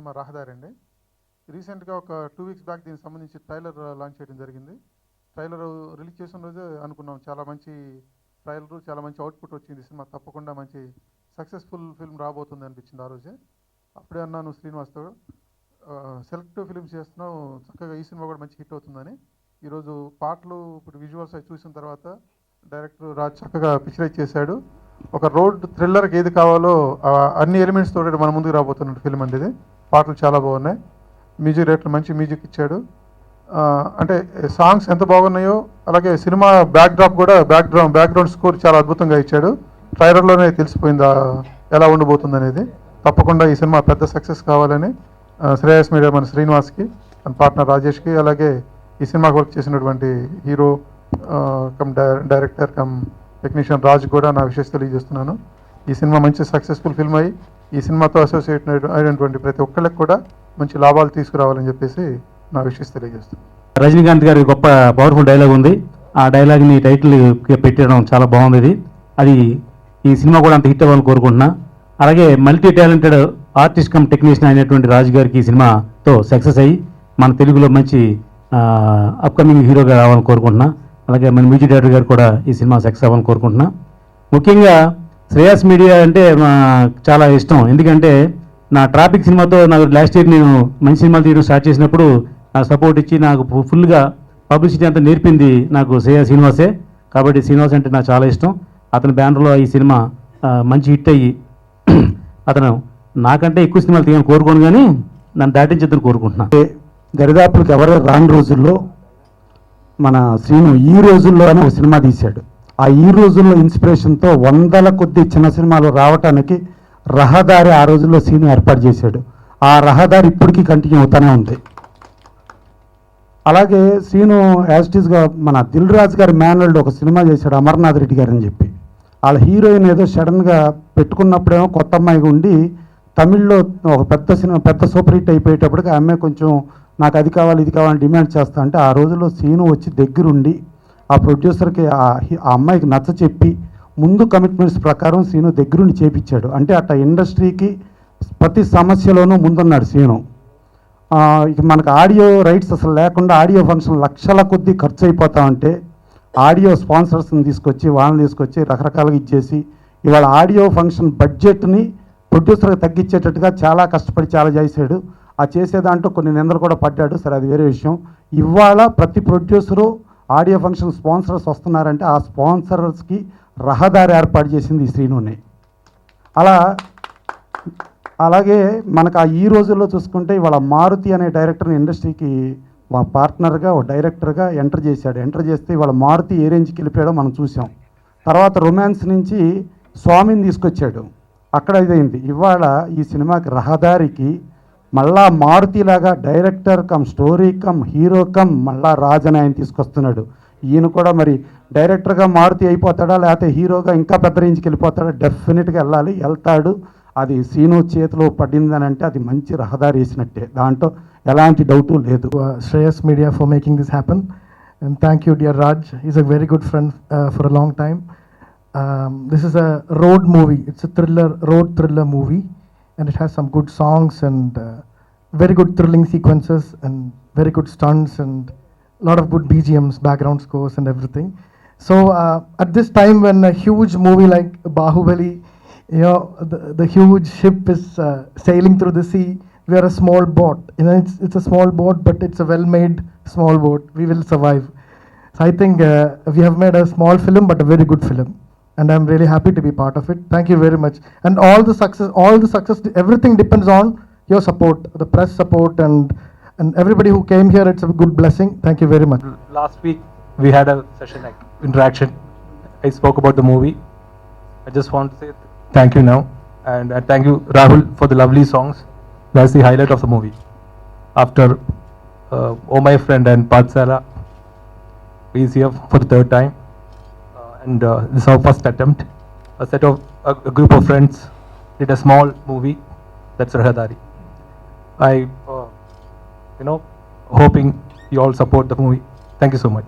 Cinema రహదారి అండి. రీసెంట్గా ఒక 2 వీక్స్ బ్యాక్ దీనికి సంబంధించి ట్రైలర్ లాంచ్ చేయడం జరిగింది. ట్రైలర్ రిలీజ్ చేసిన రోజే అనుకున్నాం చాలా మంచి ట్రైలర్, చాలా మంచి అవుట్పుట్ వచ్చింది. సినిమా తప్పకుండా మంచి సక్సెస్ఫుల్ ఫిల్మ్ రాబోతుంది అనిపించింది ఆ రోజే. అప్పుడే అన్నాను శ్రీనివాస్తో, సెలెక్టివ్ ఫిల్మ్స్ చేస్తున్నావు, చక్కగా ఈ సినిమా కూడా మంచి హిట్ అవుతుందని. ఈరోజు పాటలు ఇప్పుడు విజువల్స్ అవి చూసిన తర్వాత డైరెక్టర్ రాజ్ చక్కగా పిక్చరైజ్ చేశాడు. ఒక రోడ్ థ్రిల్లర్కి ఏది కావాలో అన్ని ఎలిమెంట్స్ తోటి మన ముందుకు రాబోతున్న ఫిల్మ్ అండి ఇది. పాటలు చాలా బాగున్నాయి, మ్యూజిక్ డైరెక్టర్ మంచి మ్యూజిక్ ఇచ్చాడు. అంటే సాంగ్స్ ఎంత బాగున్నాయో అలాగే సినిమా బ్యాక్డ్రాప్ కూడా బ్యాక్గ్రౌండ్ స్కోర్ చాలా అద్భుతంగా ఇచ్చాడు. ట్రైలర్లోనే తెలిసిపోయింది ఎలా ఉండబోతుంది అనేది. తప్పకుండా ఈ సినిమా పెద్ద సక్సెస్ కావాలని శ్రేయస్ మీడియా మన శ్రీనివాస్కి, మన పార్ట్నర్ రాజేష్కి, అలాగే ఈ సినిమాకి వర్క్ చేసినటువంటి hero come director come technician Raj కూడా నా విషయం తెలియజేస్తున్నాను. ఈ సినిమా మంచి సక్సెస్ఫుల్ ఫిల్మ్ అయ్యి ఈ సినిమాతో అసోసియేట్ అయినటువంటి ప్రతి ఒక్కళ్ళకి కూడా మంచి లాభాలు తీసుకురావాలని చెప్పేసి నా విషయం తెలియజేస్తున్నాను. రజనీకాంత్ గారి గొప్ప పవర్ఫుల్ డైలాగ్ ఉంది. ఆ డైలాగ్ని టైటిల్ పెట్టడం చాలా బాగుంది. అది ఈ సినిమా కూడా అంత హిట్ అవ్వాలని కోరుకుంటున్నా. అలాగే multi talented artist cum technician అయినటువంటి రాజు గారికి ఈ సినిమాతో సక్సెస్ అయ్యి మన తెలుగులో మంచి అప్కమింగ్ హీరోగా రావాలని కోరుకుంటున్నా. అలాగే మన మ్యూజిక్ డైరెక్టర్ గారు కూడా ఈ సినిమా సక్సెస్ అవ్వాలని కోరుకుంటున్నా. ముఖ్యంగా శ్రేయస్ మీడియా అంటే చాలా ఇష్టం. ఎందుకంటే నా ట్రాఫిక్ సినిమాతో నాకు లాస్ట్ ఇయర్ నేను మంచి సినిమాలు తీయడం స్టార్ట్ చేసినప్పుడు నాకు సపోర్ట్ ఇచ్చి నాకు ఫుల్గా పబ్లిసిటీ అంతా నేర్పింది నాకు శ్రీనివాసే. కాబట్టి శ్రీనివాస్ అంటే నాకు చాలా ఇష్టం. అతని బ్యానర్లో ఈ సినిమా మంచి హిట్ అయ్యి అతను నాకంటే ఎక్కువ సినిమాలు తీయాలని కోరుకోను, కానీ నన్ను దాటించేద్దని కోరుకుంటున్నాను. దరిదాపులకు ఎవరు రాని రోజుల్లో మన శ్రీను ఈ రోజుల్లోనే ఒక సినిమా తీశాడు. ఆ ఈ రోజుల్లో ఇన్స్పిరేషన్తో వందల కొద్ది చిన్న సినిమాలు రావటానికి రహదారి ఆ రోజుల్లో శ్రీను ఏర్పాటు చేశాడు. ఆ రహదారి ఇప్పటికీ కంటిన్యూ అవుతూనే ఉంది. అలాగే శ్రీను యాజిటీస్గా మన దిల్ రాజు గారి మేనల్డ్ ఒక సినిమా చేశాడు, అమర్నాథ్ రెడ్డి గారు అని చెప్పి. వాళ్ళ హీరోయిన్ ఏదో సడన్గా పెట్టుకున్నప్పుడేమో కొత్త అమ్మాయిగా ఉండి తమిళ్లో ఒక పెద్ద సూపర్ హిట్ అయిపోయేటప్పటికి ఆ అమ్మాయి కొంచెం నాకు అది కావాలి ఇది కావాలని డిమాండ్ చేస్తా అంటే ఆ రోజుల్లో శ్రీను వచ్చి దగ్గరుండి ఆ ప్రొడ్యూసర్కి ఆ అమ్మాయికి నచ్చ చెప్పి ముందు కమిట్మెంట్స్ ప్రకారం శ్రీను దగ్గరుండి చేపించాడు. అంటే అట్లా ఇండస్ట్రీకి ప్రతి సమస్యలోనూ ముందున్నాడు శ్రీను. ఇక మనకు ఆడియో రైట్స్ అసలు లేకుండా ఆడియో ఫంక్షన్ లక్షల కొద్దీ ఖర్చు అయిపోతా ఉంటే ఆడియో స్పాన్సర్స్ని తీసుకొచ్చి వాళ్ళని తీసుకొచ్చి రకరకాలుగా ఇచ్చేసి ఇవాళ ఆడియో ఫంక్షన్ బడ్జెట్ని ప్రొడ్యూసర్కి తగ్గించేటట్టుగా చాలా కష్టపడి చాలా చేశాడు. ఆ చేసే దాంట్లో కొన్ని నిందలు కూడా పడ్డాడు, సరే అది వేరే విషయం. ఇవాళ ప్రతి ప్రొడ్యూసరు ఆడియో ఫంక్షన్ స్పాన్సర్స్ వస్తున్నారంటే ఆ స్పాన్సర్స్కి రహదారి ఏర్పాటు చేసింది ఈ శ్రీనునే. అలాగే మనకు ఈ రోజుల్లో చూసుకుంటే ఇవాళ మారుతి అనే డైరెక్టర్ని ఇండస్ట్రీకి పార్ట్నర్గా డైరెక్టర్గా ఎంటర్ చేశాడు. ఎంటర్ చేస్తే ఇవాళ మారుతి ఏ రేంజ్కి వెళ్ళిపోయాడో మనం చూసాం. తర్వాత రొమాన్స్ నుంచి స్వామిని తీసుకొచ్చాడు, అక్కడ ఇదైంది. ఇవాళ ఈ సినిమాకి రహదారికి మళ్ళా మారుతిలాగా director cum story cum hero cum మళ్ళా రాజ్ అని ఆయన తీసుకొస్తున్నాడు. ఈయన కూడా మరి డైరెక్టర్గా మారుతి అయిపోతాడా లేకపోతే హీరోగా ఇంకా పెద్ద రేంజ్కి వెళ్ళిపోతాడా? డెఫినెట్గా వెళ్తాడు. అది శ్రీను చేతిలో పడిందని అంటే అది మంచి రహదారి వేసినట్టే, దాంట్లో ఎలాంటి డౌటు లేదు. Shreyas Media for making this happen, and thank you dear Raj. He's a very good friend for a long time. This is a road movie. It's a road thriller movie, and it has some good songs and very good thrilling sequences and very good stunts and a lot of good BGMs, background scores and everything. So at this time when a huge movie like Bahubali, you know, the huge ship is sailing through the sea, we are a small boat. You know, it's a small boat, but it's a well-made small boat. We will survive. So I think we have made a small film, but a very good film, and I'm really happy to be part of it. Thank you very much. And all the success, everything depends on your support, the press support, and everybody who came here. It's a good blessing. Thank you very much. Last week we had a session, like interaction. I spoke about the movie. I just want to say thank you now, and thank you Rahul for the lovely songs. That's the highlight of the movie. After Oh My Friend and Patsala, we is here for the third time, and this is our first attempt. A group of friends did a small movie, that's Rahadari. I hoping you all support the movie. Thank you so much.